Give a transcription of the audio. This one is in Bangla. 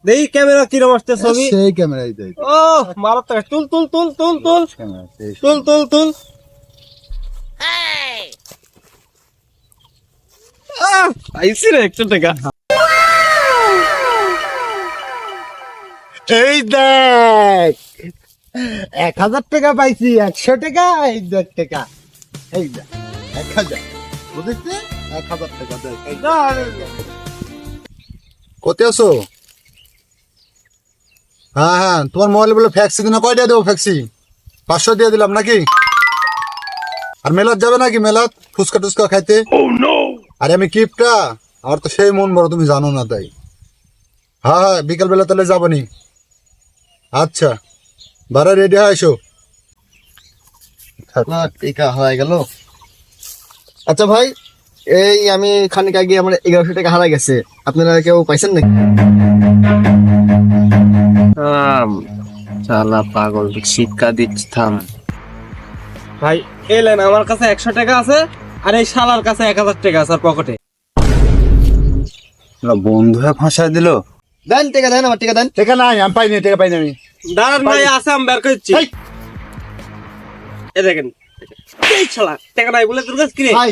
দেখি ক্যামেরা কিরম আসছে ছবি। সেই ক্যামেরাই দেয়। ও মারাত্মক। তুল তুল তুল তুল তুল ক্যামেরা সেই তুল তুল তুল। আইসি রে 100 টাকা। এই দেখ 1000 টাকা পাইছি, 100 টাকা, এই দেখ টাকা, এই দেখ 1000, বুঝেছিস? 1000 টাকা দেখ। কোথায় আছো? হ্যাঁ হ্যাঁ, তোমার মোবাইলে বলে ফ্যাক্সি দিন, কয়টা দেবো ফ্যাক্সি? 500 দিয়ে দিলাম নাকি? আর মেলাত যাবে নাকি? মেলাত ফুচকা টুচকা খাইতে? আরে আমি কিপটা, আমার তো সেই মন বড়, তুমি জানো না তাই। হ্যাঁ হ্যাঁ, বিকাল বেলা তাহলে যাবনি। আচ্ছা, বারা রেডি হয় এসো। টিকা হয়ে গেল। আচ্ছা ভাই, এই আমি খানিক আগে আমার 1100 টাকা হারা গেছে, আপনারা কেউ পাইছেন নাকি? শালা পাগল, শিক্ষা দিচ্ছি, থাম। ভাই এলেন, আমার কাছে 100 টাকা আছে আর এই শালার কাছে 1000 টাকা আছে আর পকেটে। বন্ধু ফাঁসায় দিল। দেন টাকা, দেন আমার টাকা দেন। টাকা নাই, আমি পাইনি, টাকা পাইনি আমি। দাঁড়ান ভাই, আছে আমি বের করে দিচ্ছি। এই, এই দেখেন, এই শালা টাকা নাই বলে তোর কাছে কি রে? ভাই